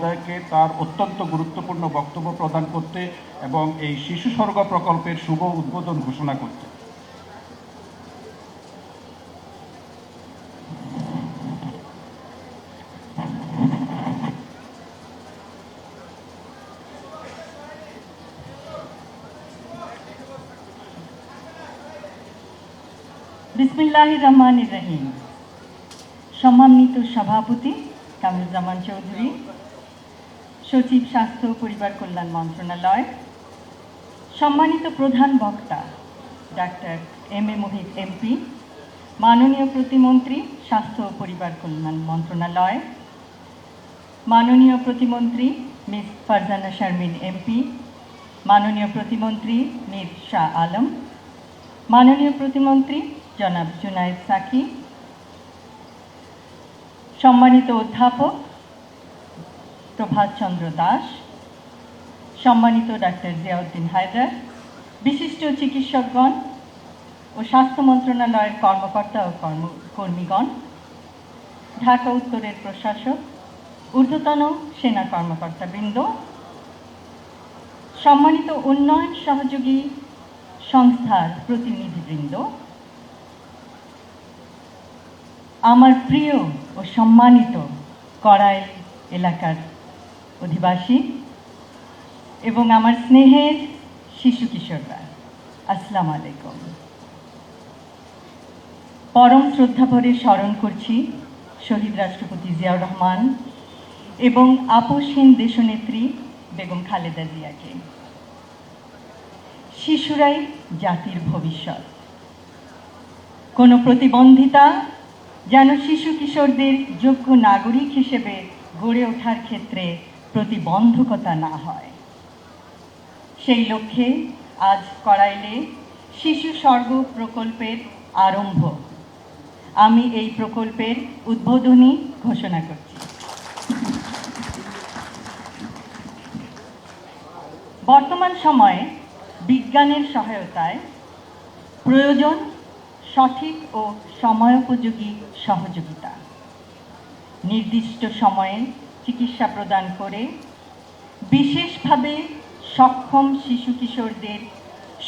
মহোদয়কে তার অত্যন্ত গুরুত্বপূর্ণ বক্তব্য প্রদান করতে এবং এই শিশু স্বর্গ প্রকল্পের শুভ উদ্বোধন ঘোষণা করতে। বিসমিল্লাহির রহমানির রহিম। সম্মানিত সভাপতি কামরুজ্জামান চৌধুরী, সচিব স্বাস্থ্য ও পরিবার কল্যাণ মন্ত্রণালয়, সম্মানিত প্রধান বক্তা doctor M A Mohit MP, মাননীয় প্রতিমন্ত্রী স্বাস্থ্য ও পরিবার কল্যাণ মন্ত্রণালয়, মাননীয় প্রতিমন্ত্রী মিস ফারজানা শারমিন এমপি, মাননীয় প্রতিমন্ত্রী মীর শাহ আলম, মাননীয় প্রতিমন্ত্রী জনাব জুনায়েদ সাকি, সম্মানিত অধ্যাপক প্রভাত চন্দ্র দাস, সম্মানিত ডাক্তার জিয়াউদ্দিন হায়দার, বিশিষ্ট চিকিৎসকগণ ও স্বাস্থ্য মন্ত্রণালয়ের কর্মকর্তা ও কর্মীগণ, ঢাকা উত্তরের প্রশাসক, ঊর্ধ্বতন সেনা কর্মকর্তাবৃন্দ, সম্মানিত উন্নয়ন সহযোগী সংস্থার প্রতিনিধিবৃন্দ, আমার প্রিয় ও সম্মানিত কড়াইল এলাকার অধিবাসী এবং আমার স্নেহের শিশু কিশোররা, আসসালামু আলাইকুম। পরম শ্রদ্ধাভরে স্মরণ করছি শহীদ রাষ্ট্রপতি জিয়াউর রহমান এবং আপসহীন দেশনেত্রী বেগম খালেদা জিয়াকে। শিশুরাই জাতির ভবিষ্যৎ। কোনো প্রতিবন্ধিতা যেন শিশু কিশোরদের যোগ্য নাগরিক হিসেবে গড়ে ওঠার ক্ষেত্রে প্রতিবন্ধকতা না হয়, সেই লক্ষ্যে আজ কড়াইলে শিশু স্বর্গ প্রকল্পের আরম্ভ। আমি এই প্রকল্পের উদ্বোধনী ঘোষণা করছি। বর্তমান সময়ে বিজ্ঞানের সহায়তায় প্রয়োজন সঠিক ও সময়োপযোগী সহযোগিতা। নির্দিষ্ট সময়ে চিকিৎসা প্রদান করে বিশেষভাবে সক্ষম শিশু কিশোরদের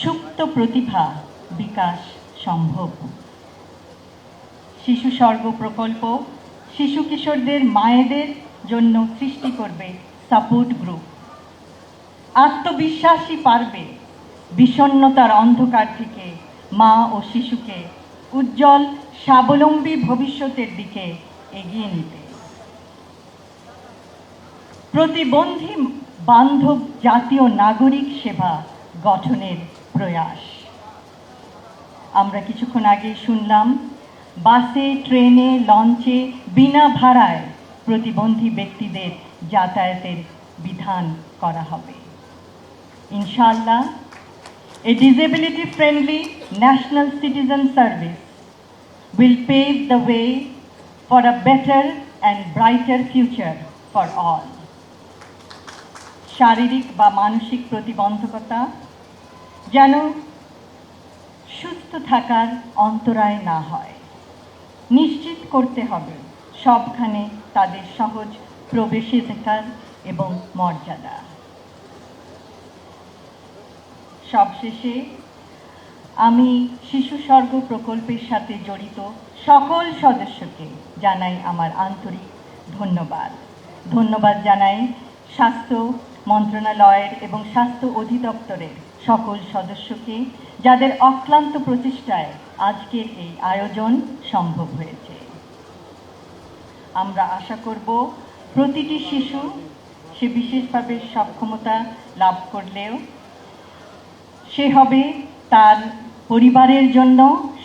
সুপ্ত প্রতিভা বিকাশ সম্ভব। শিশু স্বর্গ প্রকল্প শিশু কিশোরদের মায়েদের জন্য সৃষ্টি করবে সাপোর্ট গ্রুপ। আত্মবিশ্বাসী পারবে বিষণ্ণতার অন্ধকার থেকে মা ও শিশুকে উজ্জ্বল স্বাবলম্বী ভবিষ্যতের দিকে এগিয়ে নিতে। প্রতিবন্ধী বান্ধব জাতীয় নাগরিক সেবা গঠনের প্রয়াস। আমরা কিছুক্ষণ আগে শুনলাম বাসে, ট্রেনে, লঞ্চে বিনা ভাড়ায় প্রতিবন্ধী ব্যক্তিদের যাতায়াতের বিধান করা হবে। ইনশাআল্লাহ, a disability-friendly national citizen service will pave the way for a better and brighter future for all. শারীরিক বা মানসিক প্রতিবন্ধকতা যেন সুস্থ থাকার অন্তরায় না হয়, নিশ্চিত করতে হবে সবখানে তাদের সহজ প্রবেশাধিকার এবং মর্যাদা। সবশেষে আমি শিশু স্বর্গ প্রকল্পের সাথে জড়িত সকল সদস্যকে জানাই আমার আন্তরিক ধন্যবাদ। ধন্যবাদ জানাই স্বাস্থ্য মন্ত্রণালয়ের এবং স্বাস্থ্য অধিদপ্তরের সকল সদস্যকে, যাদের অক্লান্ত প্রচেষ্টায় আজকের এই আয়োজন সম্ভব হয়েছে। আমরা আশা করব প্রতিটি শিশু সে বিশেষভাবে সক্ষমতা লাভ করলেও সে হবে তার পরিবারের জন্য,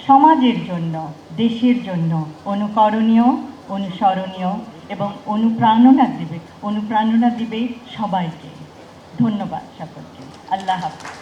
সমাজের জন্য, দেশের জন্য অনুকরণীয়, অনুসরণীয় এবং অনুপ্রেরণা দিবে সবাইকে। ধন্যবাদ সকলকে। আল্লাহ হাফেজ।